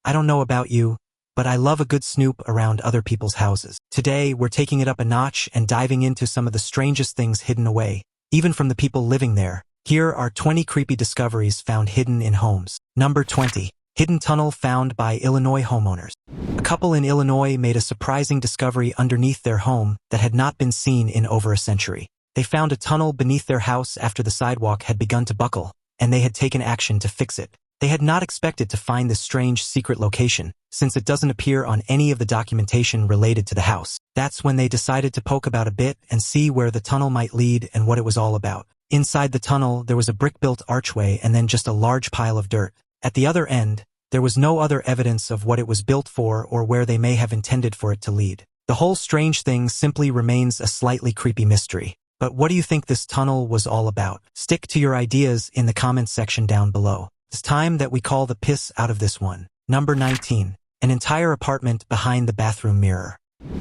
I don't know about you, but I love a good snoop around other people's houses. Today, we're taking it up a notch and diving into some of the strangest things hidden away, even from the people living there. Here are 20 creepy discoveries found hidden in homes. Number 20. Hidden tunnel found by Illinois homeowners. A couple in Illinois made a surprising discovery underneath their home that had not been seen in over a century. They found a tunnel beneath their house after the sidewalk had begun to buckle, and they had taken action to fix it. They had not expected to find this strange secret location, since it doesn't appear on any of the documentation related to the house. That's when they decided to poke about a bit and see where the tunnel might lead and what it was all about. Inside the tunnel, there was a brick-built archway and then just a large pile of dirt. At the other end, there was no other evidence of what it was built for or where they may have intended for it to lead. The whole strange thing simply remains a slightly creepy mystery. But what do you think this tunnel was all about? Stick to your ideas in the comments section down below. It's time that we call the piss out of this one. Number 19. An entire apartment behind the bathroom mirror.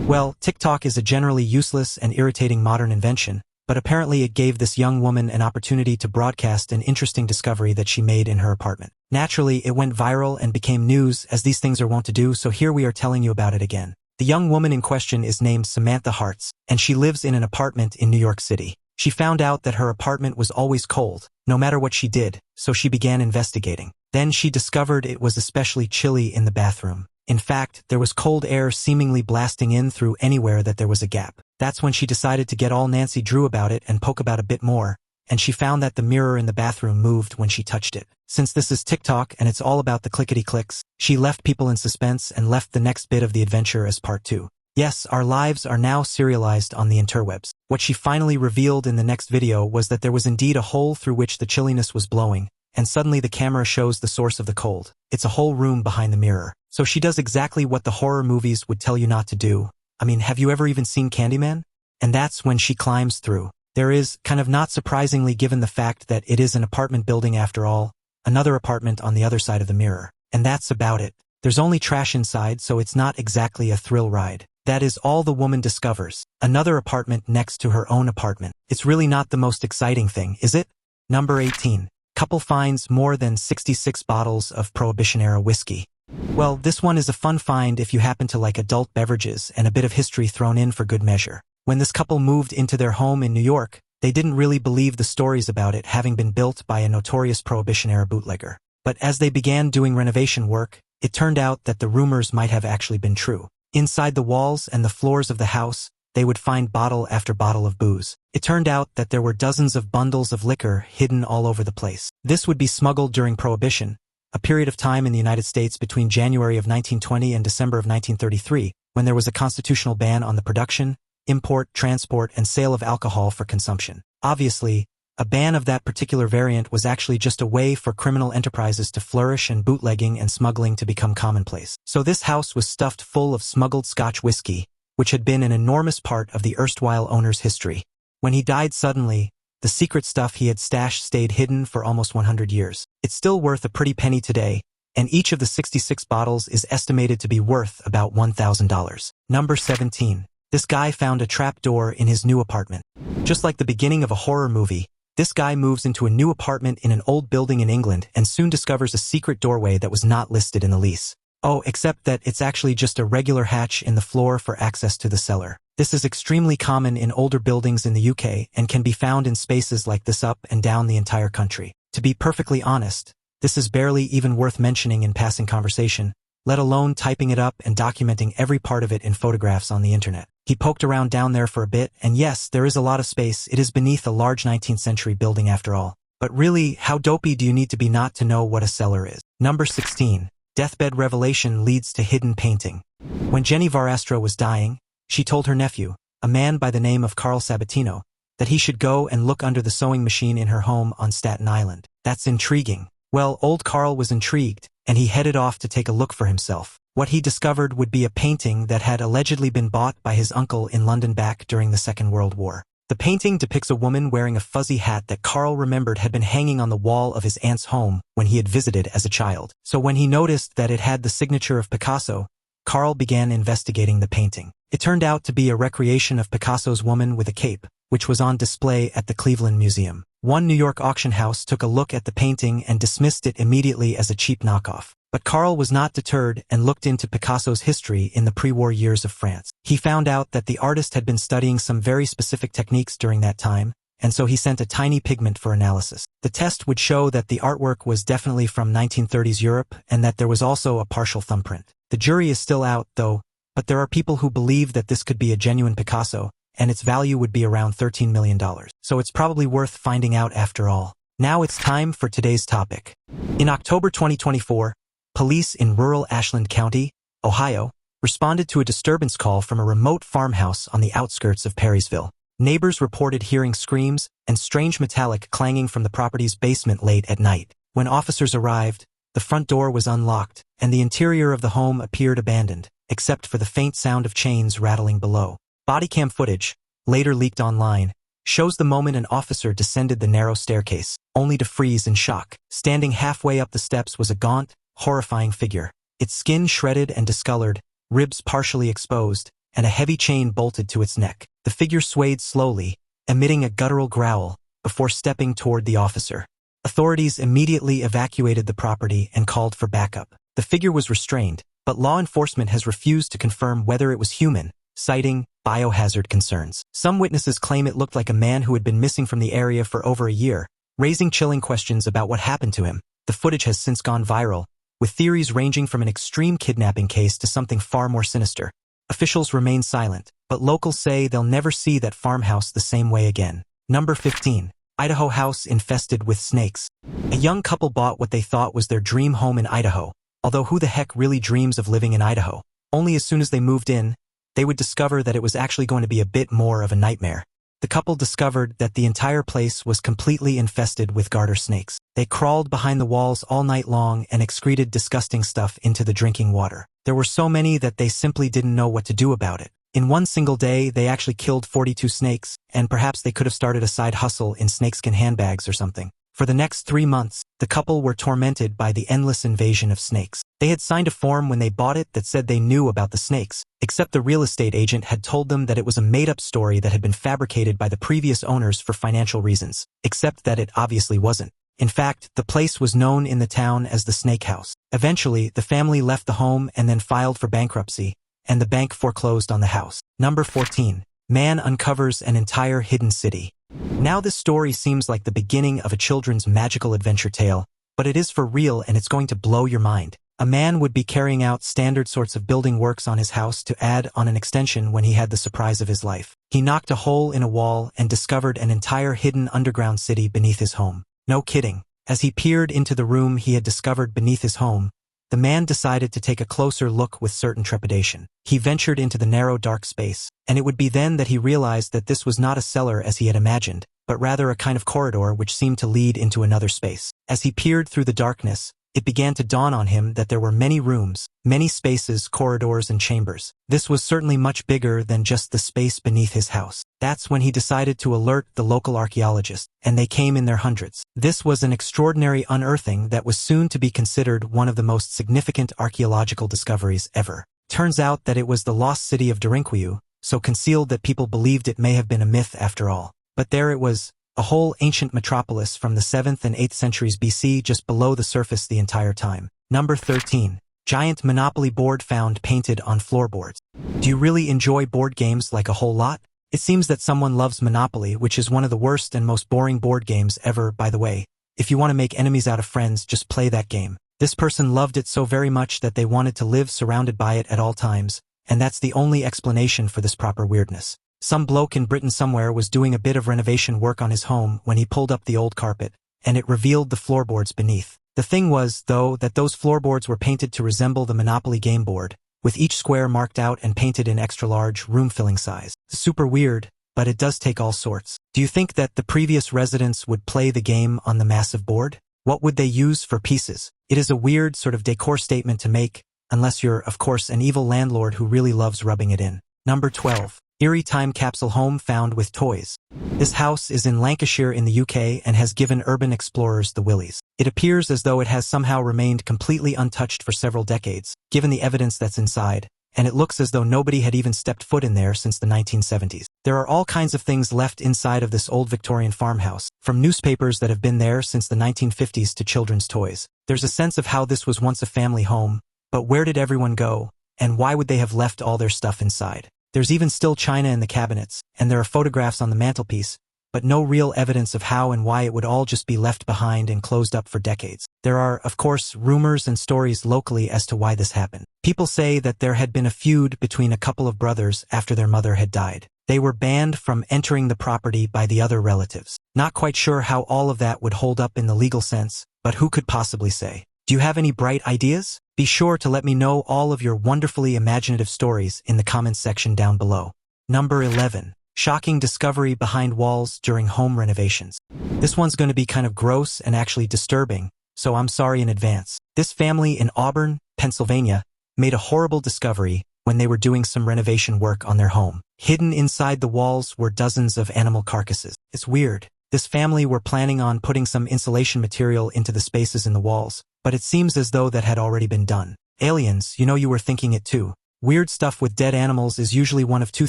Well, TikTok is a generally useless and irritating modern invention, but apparently it gave this young woman an opportunity to broadcast an interesting discovery that she made in her apartment. Naturally, it went viral and became news, as these things are wont to do, so here we are telling you about it again. The young woman in question is named Samantha Hartz, and she lives in an apartment in New York City. She found out that her apartment was always cold, no matter what she did, so she began investigating. Then she discovered it was especially chilly in the bathroom. In fact, there was cold air seemingly blasting in through anywhere that there was a gap. That's when she decided to get all Nancy Drew about it and poke about a bit more, and she found that the mirror in the bathroom moved when she touched it. Since this is TikTok and it's all about the clickety-clicks, she left people in suspense and left the next bit of the adventure as part 2. Yes, our lives are now serialized on the interwebs. What she finally revealed in the next video was that there was indeed a hole through which the chilliness was blowing, and suddenly the camera shows the source of the cold. It's a whole room behind the mirror. So she does exactly what the horror movies would tell you not to do. I mean, have you ever even seen Candyman? And that's when she climbs through. There is, kind of not surprisingly given the fact that it is an apartment building after all, another apartment on the other side of the mirror. And that's about it. There's only trash inside, so it's not exactly a thrill ride. That is all the woman discovers. Another apartment next to her own apartment. It's really not the most exciting thing, is it? Number 18. Couple finds more than 66 bottles of Prohibition-era whiskey. Well, this one is a fun find if you happen to like adult beverages and a bit of history thrown in for good measure. When this couple moved into their home in New York, they didn't really believe the stories about it having been built by a notorious Prohibition-era bootlegger. But as they began doing renovation work, it turned out that the rumors might have actually been true. Inside the walls and the floors of the house, they would find bottle after bottle of booze. It turned out that there were dozens of bundles of liquor hidden all over the place. This would be smuggled during Prohibition, a period of time in the United States between January of 1920 and December of 1933, when there was a constitutional ban on the production, import, transport, and sale of alcohol for consumption. Obviously, a ban of that particular variant was actually just a way for criminal enterprises to flourish and bootlegging and smuggling to become commonplace. So this house was stuffed full of smuggled Scotch whiskey, which had been an enormous part of the erstwhile owner's history. When he died suddenly, the secret stuff he had stashed stayed hidden for almost 100 years. It's still worth a pretty penny today, and each of the 66 bottles is estimated to be worth about $1,000. Number 17. This guy found a trap door in his new apartment. Just like the beginning of a horror movie, this guy moves into a new apartment in an old building in England and soon discovers a secret doorway that was not listed in the lease. Oh, except that it's actually just a regular hatch in the floor for access to the cellar. This is extremely common in older buildings in the UK and can be found in spaces like this up and down the entire country. To be perfectly honest, this is barely even worth mentioning in passing conversation, let alone typing it up and documenting every part of it in photographs on the internet. He poked around down there for a bit, and yes, there is a lot of space. It is beneath a large 19th century building after all. But really, how dopey do you need to be not to know what a cellar is? Number 16. Deathbed revelation leads to hidden painting. When Jenny Varastro was dying, she told her nephew, a man by the name of Carl Sabatino, that he should go and look under the sewing machine in her home on Staten Island. That's intriguing. Well, old Carl was intrigued, and he headed off to take a look for himself. What he discovered would be a painting that had allegedly been bought by his uncle in London back during the Second World War. The painting depicts a woman wearing a fuzzy hat that Carl remembered had been hanging on the wall of his aunt's home when he had visited as a child. So when he noticed that it had the signature of Picasso, Carl began investigating the painting. It turned out to be a recreation of Picasso's woman with a cape, which was on display at the Cleveland Museum. One New York auction house took a look at the painting and dismissed it immediately as a cheap knockoff. But Carl was not deterred and looked into Picasso's history in the pre-war years of France. He found out that the artist had been studying some very specific techniques during that time, and so he sent a tiny pigment for analysis. The test would show that the artwork was definitely from 1930s Europe and that there was also a partial thumbprint. The jury is still out, though, but there are people who believe that this could be a genuine Picasso, and its value would be around $13 million. So it's probably worth finding out after all. Now it's time for today's topic. In October 2024, police in rural Ashland County, Ohio, responded to a disturbance call from a remote farmhouse on the outskirts of Perrysville. Neighbors reported hearing screams and strange metallic clanging from the property's basement late at night. When officers arrived, the front door was unlocked, and the interior of the home appeared abandoned, except for the faint sound of chains rattling below. Bodycam footage, later leaked online, shows the moment an officer descended the narrow staircase, only to freeze in shock. Standing halfway up the steps was a gaunt, horrifying figure, its skin shredded and discolored, ribs partially exposed, and a heavy chain bolted to its neck. The figure swayed slowly, emitting a guttural growl, before stepping toward the officer. Authorities immediately evacuated the property and called for backup. The figure was restrained, but law enforcement has refused to confirm whether it was human, citing biohazard concerns. Some witnesses claim it looked like a man who had been missing from the area for over a year, raising chilling questions about what happened to him. The footage has since gone viral, with theories ranging from an extreme kidnapping case to something far more sinister. Officials remain silent, but locals say they'll never see that farmhouse the same way again. Number 15. Idaho House Infested with Snakes. A young couple bought what they thought was their dream home in Idaho, although who the heck really dreams of living in Idaho? Only as soon as they moved in, they would discover that it was actually going to be a bit more of a nightmare. The couple discovered that the entire place was completely infested with garter snakes. They crawled behind the walls all night long and excreted disgusting stuff into the drinking water. There were so many that they simply didn't know what to do about it. In one single day, they actually killed 42 snakes, and perhaps they could have started a side hustle in snakeskin handbags or something. For the next 3 months, the couple were tormented by the endless invasion of snakes. They had signed a form when they bought it that said they knew about the snakes, except the real estate agent had told them that it was a made-up story that had been fabricated by the previous owners for financial reasons, except that it obviously wasn't. In fact, the place was known in the town as the Snake House. Eventually, the family left the home and then filed for bankruptcy, and the bank foreclosed on the house. Number 14. Man uncovers an entire hidden city. Now this story seems like the beginning of a children's magical adventure tale, but it is for real and it's going to blow your mind. A man would be carrying out standard sorts of building works on his house to add on an extension when he had the surprise of his life. He knocked a hole in a wall and discovered an entire hidden underground city beneath his home. No kidding. As he peered into the room he had discovered beneath his home, the man decided to take a closer look with certain trepidation. He ventured into the narrow dark space, and it would be then that he realized that this was not a cellar as he had imagined, but rather a kind of corridor which seemed to lead into another space. As he peered through the darkness, it began to dawn on him that there were many rooms, many spaces, corridors, and chambers. This was certainly much bigger than just the space beneath his house. That's when he decided to alert the local archaeologists, and they came in their hundreds. This was an extraordinary unearthing that was soon to be considered one of the most significant archaeological discoveries ever. Turns out that it was the lost city of Derinquiu, so concealed that people believed it may have been a myth after all. But there it was, a whole ancient metropolis from the 7th and 8th centuries BC just below the surface the entire time. Number 13. Giant Monopoly board found painted on floorboards. Do you really enjoy board games like a whole lot? It seems that someone loves Monopoly, which is one of the worst and most boring board games ever, by the way. If you want to make enemies out of friends, just play that game. This person loved it so very much that they wanted to live surrounded by it at all times, and that's the only explanation for this proper weirdness. Some bloke in Britain somewhere was doing a bit of renovation work on his home when he pulled up the old carpet, and it revealed the floorboards beneath. The thing was, though, that those floorboards were painted to resemble the Monopoly game board, with each square marked out and painted in extra-large, room-filling size. Super weird, but it does take all sorts. Do you think that the previous residents would play the game on the massive board? What would they use for pieces? It is a weird sort of decor statement to make, unless you're, of course, an evil landlord who really loves rubbing it in. Number 12. Eerie time capsule home found with toys. This house is in Lancashire in the UK and has given urban explorers the willies. It appears as though it has somehow remained completely untouched for several decades, given the evidence that's inside, and it looks as though nobody had even stepped foot in there since the 1970s. There are all kinds of things left inside of this old Victorian farmhouse, from newspapers that have been there since the 1950s to children's toys. There's a sense of how this was once a family home, but where did everyone go, and why would they have left all their stuff inside? There's even still china in the cabinets, and there are photographs on the mantelpiece, but no real evidence of how and why it would all just be left behind and closed up for decades. There are, of course, rumors and stories locally as to why this happened. People say that there had been a feud between a couple of brothers after their mother had died. They were banned from entering the property by the other relatives. Not quite sure how all of that would hold up in the legal sense, but who could possibly say? Do you have any bright ideas? Be sure to let me know all of your wonderfully imaginative stories in the comments section down below. Number 11. Shocking discovery behind walls during home renovations. This one's going to be kind of gross and actually disturbing, so I'm sorry in advance. This family in Auburn, Pennsylvania, made a horrible discovery when they were doing some renovation work on their home. Hidden inside the walls were dozens of animal carcasses. It's weird. This family were planning on putting some insulation material into the spaces in the walls, but it seems as though that had already been done. Aliens, you were thinking it too. Weird stuff with dead animals is usually one of two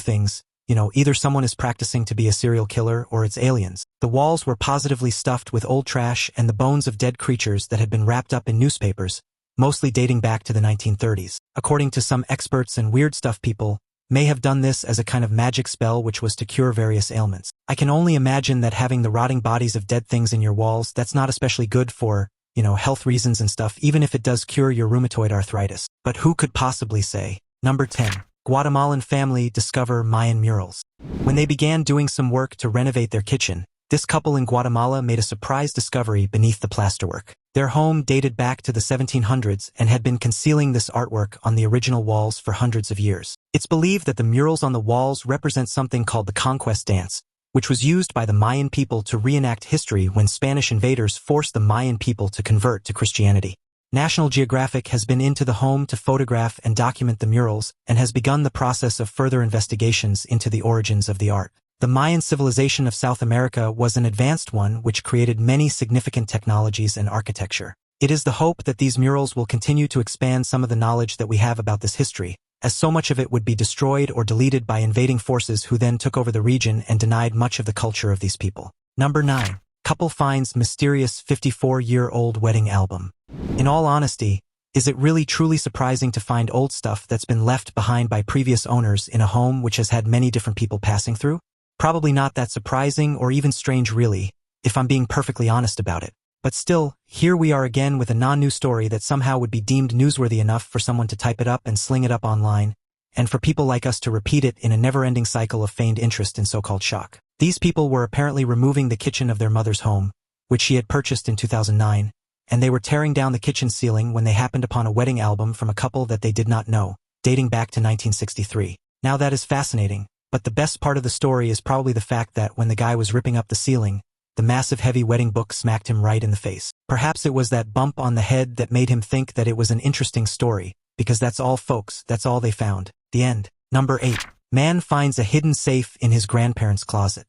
things. Either someone is practicing to be a serial killer or it's aliens. The walls were positively stuffed with old trash and the bones of dead creatures that had been wrapped up in newspapers, mostly dating back to the 1930s. According to some experts and weird stuff people, may have done this as a kind of magic spell which was to cure various ailments. I can only imagine that having the rotting bodies of dead things in your walls, that's not especially good for, health reasons and stuff, even if it does cure your rheumatoid arthritis. But who could possibly say? Number 10. Guatemalan family discover Mayan murals. When they began doing some work to renovate their kitchen, this couple in Guatemala made a surprise discovery beneath the plasterwork. Their home dated back to the 1700s and had been concealing this artwork on the original walls for hundreds of years. It's believed that the murals on the walls represent something called the conquest dance, which was used by the Mayan people to reenact history when Spanish invaders forced the Mayan people to convert to Christianity. National Geographic has been into the home to photograph and document the murals and has begun the process of further investigations into the origins of the art. The Mayan civilization of South America was an advanced one which created many significant technologies and architecture. It is the hope that these murals will continue to expand some of the knowledge that we have about this history, as so much of it would be destroyed or deleted by invading forces who then took over the region and denied much of the culture of these people. Number 9. Couple finds mysterious 54-year-old wedding album. In all honesty, is it really truly surprising to find old stuff that's been left behind by previous owners in a home which has had many different people passing through? Probably not that surprising or even strange really, if I'm being perfectly honest about it. But still, here we are again with a non-news story that somehow would be deemed newsworthy enough for someone to type it up and sling it up online, and for people like us to repeat it in a never-ending cycle of feigned interest in so-called shock. These people were apparently removing the kitchen of their mother's home, which she had purchased in 2009, and they were tearing down the kitchen ceiling when they happened upon a wedding album from a couple that they did not know, dating back to 1963. Now that is fascinating, but the best part of the story is probably the fact that when the guy was ripping up the ceiling, the massive heavy wedding book smacked him right in the face. Perhaps it was that bump on the head that made him think that it was an interesting story, because that's all folks, that's all they found. The end. Number 8. Man finds a hidden safe in his grandparents' closet.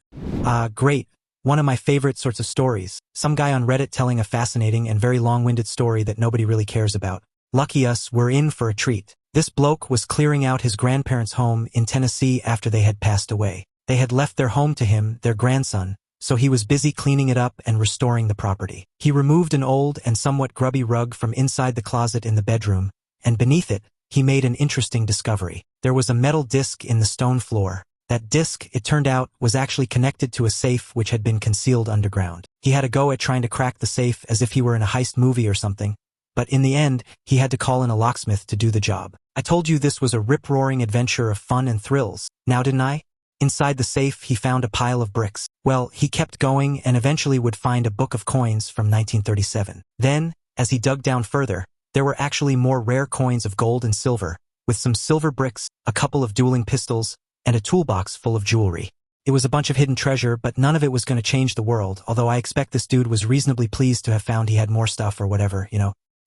Great. One of my favorite sorts of stories. Some guy on Reddit telling a fascinating and very long-winded story that nobody really cares about. Lucky us, we're in for a treat. This bloke was clearing out his grandparents' home in Tennessee after they had passed away. They had left their home to him, their grandson, so he was busy cleaning it up and restoring the property. He removed an old and somewhat grubby rug from inside the closet in the bedroom, and beneath it, he made an interesting discovery. There was a metal disc in the stone floor. That disc, it turned out, was actually connected to a safe which had been concealed underground. He had a go at trying to crack the safe as if he were in a heist movie or something, but in the end, he had to call in a locksmith to do the job. I told you this was a rip-roaring adventure of fun and thrills, now didn't I? Inside the safe, he found a pile of bricks. Well, he kept going and eventually would find a book of coins from 1937. Then, as he dug down further, there were actually more rare coins of gold and silver, with some silver bricks, a couple of dueling pistols, and a toolbox full of jewelry. It was a bunch of hidden treasure, but none of it was going to change the world, although I expect this dude was reasonably pleased to have found he had more stuff or whatever,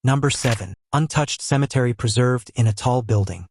Number 7. Untouched cemetery preserved in a tall building.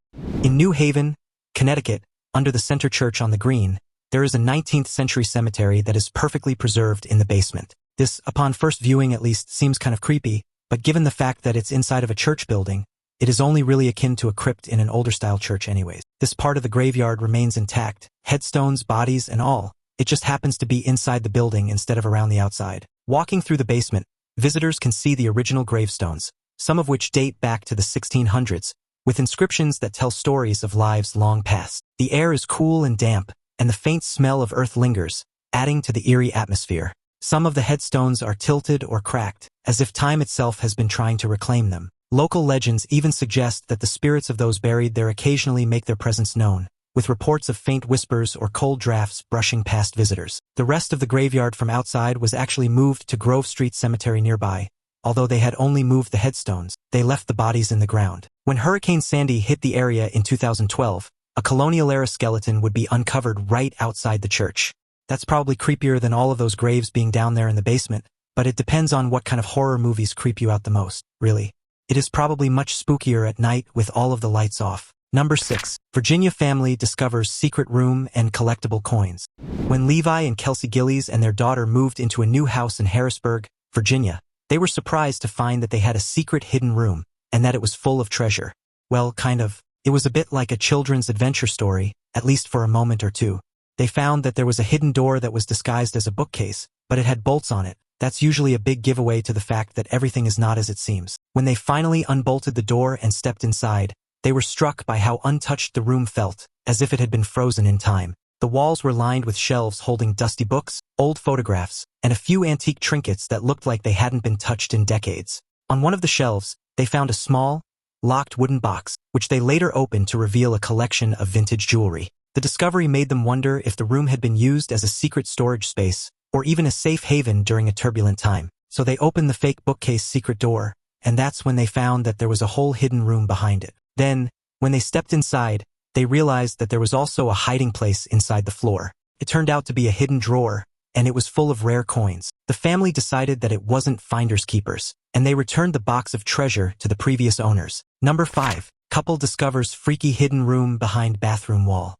In New Haven, Connecticut, under the Center Church on the Green, there is a 19th century cemetery that is perfectly preserved in the basement. This, upon first viewing at least, seems kind of creepy, but given the fact that it's inside of a church building, It is only really akin to a crypt in an older-style church anyways. This part of the graveyard remains intact, headstones, bodies, and all. It just happens to be inside the building instead of around the outside. Walking through the basement, visitors can see the original gravestones, some of which date back to the 1600s, with inscriptions that tell stories of lives long past. The air is cool and damp, and the faint smell of earth lingers, adding to the eerie atmosphere. Some of the headstones are tilted or cracked, as if time itself has been trying to reclaim them. Local legends even suggest that the spirits of those buried there occasionally make their presence known, with reports of faint whispers or cold drafts brushing past visitors. The rest of the graveyard from outside was actually moved to Grove Street Cemetery nearby. Although they had only moved the headstones, they left the bodies in the ground. When Hurricane Sandy hit the area in 2012, a colonial-era skeleton would be uncovered right outside the church. That's probably creepier than all of those graves being down there in the basement, but it depends on what kind of horror movies creep you out the most, really. It is probably much spookier at night with all of the lights off. Number 6. Virginia family discovers secret room and collectible coins. When Levi and Kelsey Gillies and their daughter moved into a new house in Harrisburg, Virginia, they were surprised to find that they had a secret hidden room, and that it was full of treasure. Well, kind of. It was a bit like a children's adventure story, at least for a moment or two. They found that there was a hidden door that was disguised as a bookcase, but it had bolts on it. That's usually a big giveaway to the fact that everything is not as it seems. When they finally unbolted the door and stepped inside, they were struck by how untouched the room felt, as if it had been frozen in time. The walls were lined with shelves holding dusty books, old photographs, and a few antique trinkets that looked like they hadn't been touched in decades. On one of the shelves, they found a small, locked wooden box, which they later opened to reveal a collection of vintage jewelry. The discovery made them wonder if the room had been used as a secret storage space, or even a safe haven during a turbulent time. So they opened the fake bookcase secret door, and that's when they found that there was a whole hidden room behind it. Then, when they stepped inside, they realized that there was also a hiding place inside the floor. It turned out to be a hidden drawer, and it was full of rare coins. The family decided that it wasn't finders keepers, and they returned the box of treasure to the previous owners. Number 5. Couple discovers freaky hidden room behind bathroom wall.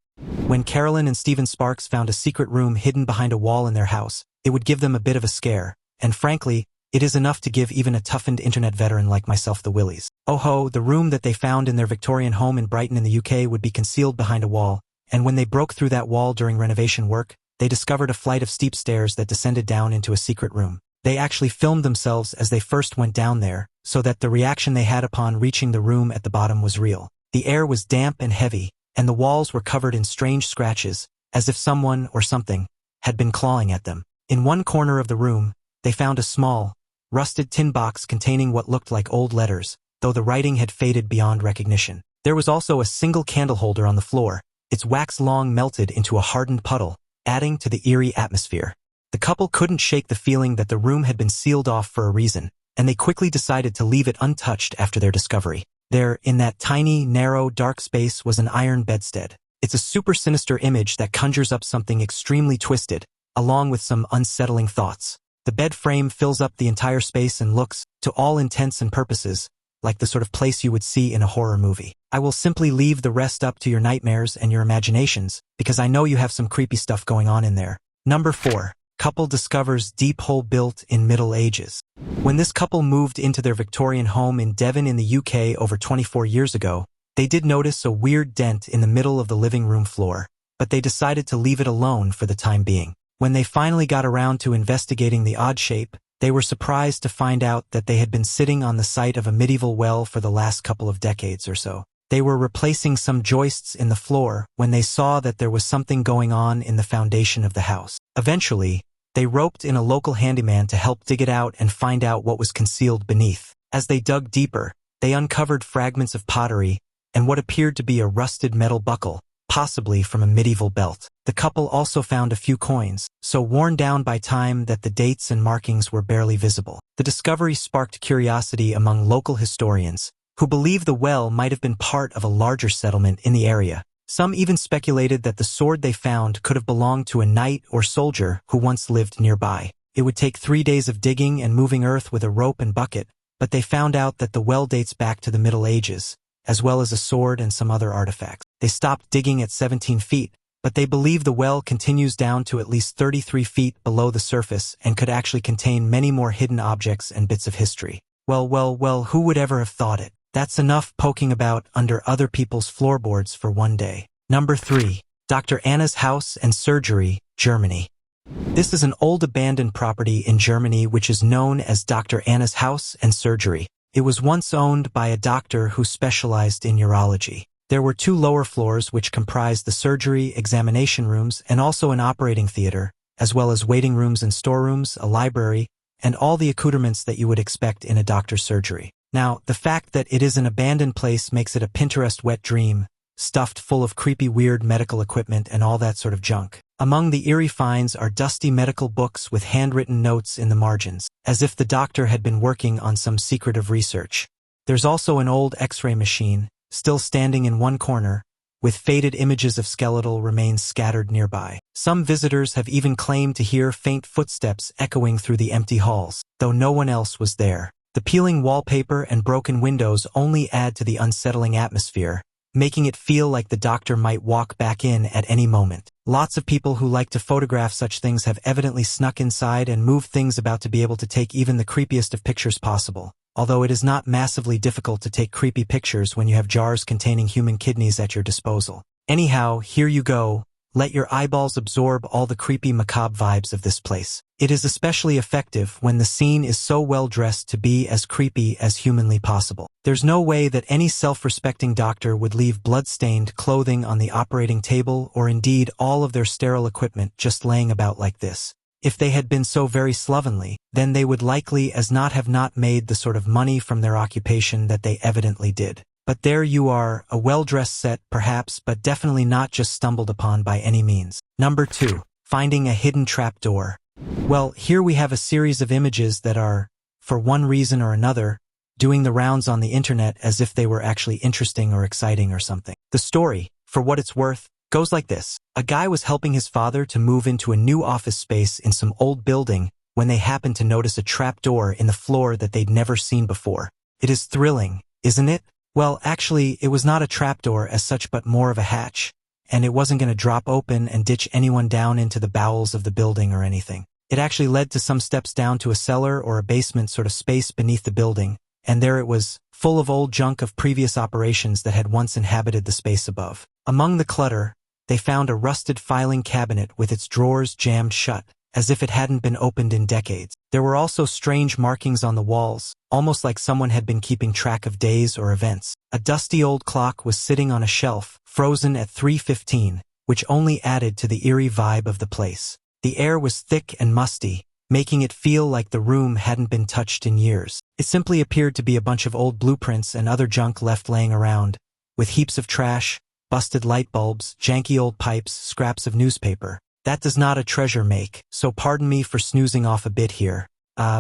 When Carolyn and Stephen Sparks found a secret room hidden behind a wall in their house, it would give them a bit of a scare, and frankly, it is enough to give even a toughened internet veteran like myself the willies. Oh ho, the room that they found in their Victorian home in Brighton in the UK would be concealed behind a wall, and when they broke through that wall during renovation work, they discovered a flight of steep stairs that descended down into a secret room. They actually filmed themselves as they first went down there, so that the reaction they had upon reaching the room at the bottom was real. The air was damp and heavy, and the walls were covered in strange scratches, as if someone or something had been clawing at them. In one corner of the room, they found a small, rusted tin box containing what looked like old letters, though the writing had faded beyond recognition. There was also a single candle holder on the floor, its wax long melted into a hardened puddle, adding to the eerie atmosphere. The couple couldn't shake the feeling that the room had been sealed off for a reason, and they quickly decided to leave it untouched after their discovery. There, in that tiny, narrow, dark space was an iron bedstead. It's a super sinister image that conjures up something extremely twisted, along with some unsettling thoughts. The bed frame fills up the entire space and looks, to all intents and purposes, like the sort of place you would see in a horror movie. I will simply leave the rest up to your nightmares and your imaginations, because I know you have some creepy stuff going on in there. Number 4. Couple discovers deep hole built in Middle Ages. When this couple moved into their Victorian home in Devon in the UK over 24 years ago, they did notice a weird dent in the middle of the living room floor, but they decided to leave it alone for the time being. When they finally got around to investigating the odd shape, they were surprised to find out that they had been sitting on the site of a medieval well for the last couple of decades or so. They were replacing some joists in the floor when they saw that there was something going on in the foundation of the house. Eventually, they roped in a local handyman to help dig it out and find out what was concealed beneath. As they dug deeper, they uncovered fragments of pottery and what appeared to be a rusted metal buckle, possibly from a medieval belt. The couple also found a few coins, so worn down by time that the dates and markings were barely visible. The discovery sparked curiosity among local historians, who believe the well might have been part of a larger settlement in the area. Some even speculated that the sword they found could have belonged to a knight or soldier who once lived nearby. It would take 3 days of digging and moving earth with a rope and bucket, but they found out that the well dates back to the Middle Ages, as well as a sword and some other artifacts. They stopped digging at 17 feet, but they believe the well continues down to at least 33 feet below the surface and could actually contain many more hidden objects and bits of history. Well, who would ever have thought it? That's enough poking about under other people's floorboards for one day. Number 3. Dr. Anna's House and Surgery, Germany. This is an old abandoned property in Germany which is known as Dr. Anna's House and Surgery. It was once owned by a doctor who specialized in urology. There were 2 lower floors which comprised the surgery, examination rooms, and also an operating theater, as well as waiting rooms and storerooms, a library, and all the accoutrements that you would expect in a doctor's surgery. Now, the fact that it is an abandoned place makes it a Pinterest wet dream, stuffed full of creepy weird medical equipment and all that sort of junk. Among the eerie finds are dusty medical books with handwritten notes in the margins, as if the doctor had been working on some secretive research. There's also an old X-ray machine, still standing in one corner, with faded images of skeletal remains scattered nearby. Some visitors have even claimed to hear faint footsteps echoing through the empty halls, though no one else was there. The peeling wallpaper and broken windows only add to the unsettling atmosphere, making it feel like the doctor might walk back in at any moment. Lots of people who like to photograph such things have evidently snuck inside and moved things about to be able to take even the creepiest of pictures possible. Although it is not massively difficult to take creepy pictures when you have jars containing human kidneys at your disposal. Anyhow, here you go. Let your eyeballs absorb all the creepy macabre vibes of this place. It is especially effective when the scene is so well dressed to be as creepy as humanly possible. There's no way that any self-respecting doctor would leave blood-stained clothing on the operating table or indeed all of their sterile equipment just laying about like this. If they had been so very slovenly, then they would likely as not have not made the sort of money from their occupation that they evidently did. But there you are, a well-dressed set perhaps, but definitely not just stumbled upon by any means. Number 2. Finding a hidden trapdoor. Well, here we have a series of images that are, for one reason or another, doing the rounds on the internet as if they were actually interesting or exciting or something. The story, for what it's worth, goes like this. A guy was helping his father to move into a new office space in some old building when they happened to notice a trapdoor in the floor that they'd never seen before. It is thrilling, isn't it? Well, actually, it was not a trapdoor as such but more of a hatch, and it wasn't going to drop open and ditch anyone down into the bowels of the building or anything. It actually led to some steps down to a cellar or a basement sort of space beneath the building, and there it was, full of old junk of previous operations that had once inhabited the space above. Among the clutter, they found a rusted filing cabinet with its drawers jammed shut, as if it hadn't been opened in decades. There were also strange markings on the walls, almost like someone had been keeping track of days or events. A dusty old clock was sitting on a shelf, frozen at 3:15, which only added to the eerie vibe of the place. The air was thick and musty, making it feel like the room hadn't been touched in years. It simply appeared to be a bunch of old blueprints and other junk left laying around, with heaps of trash, busted light bulbs, janky old pipes, scraps of newspaper. That does not a treasure make, so pardon me for snoozing off a bit here.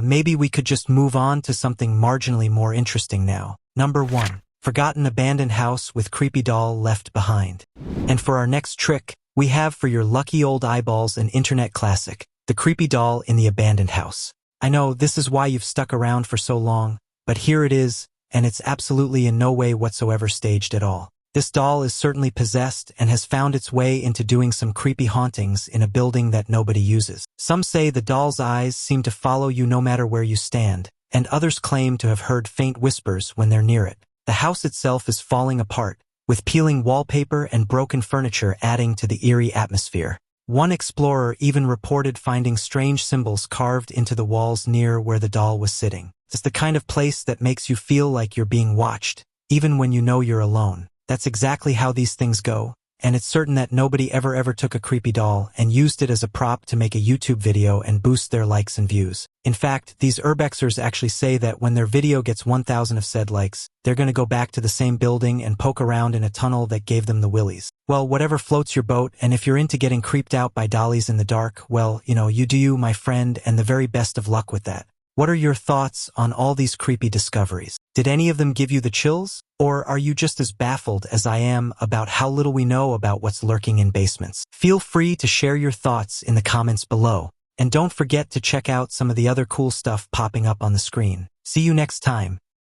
Maybe we could just move on to something marginally more interesting now. Number 1. Forgotten abandoned house with creepy doll left behind. And for our next trick, we have for your lucky old eyeballs an internet classic, the creepy doll in the abandoned house. I know this is why you've stuck around for so long, but here it is, and it's absolutely in no way whatsoever staged at all. This doll is certainly possessed and has found its way into doing some creepy hauntings in a building that nobody uses. Some say the doll's eyes seem to follow you no matter where you stand, and others claim to have heard faint whispers when they're near it. The house itself is falling apart, with peeling wallpaper and broken furniture adding to the eerie atmosphere. One explorer even reported finding strange symbols carved into the walls near where the doll was sitting. It's the kind of place that makes you feel like you're being watched, even when you know you're alone. That's exactly how these things go, and it's certain that nobody ever took a creepy doll and used it as a prop to make a YouTube video and boost their likes and views. In fact, these urbexers actually say that when their video gets 1,000 of said likes, they're going to go back to the same building and poke around in a tunnel that gave them the willies. Well, whatever floats your boat, and if you're into getting creeped out by dollies in the dark, well, you do you, my friend, and the very best of luck with that. What are your thoughts on all these creepy discoveries? Did any of them give you the chills? Or are you just as baffled as I am about how little we know about what's lurking in basements? Feel free to share your thoughts in the comments below. And don't forget to check out some of the other cool stuff popping up on the screen. See you next time.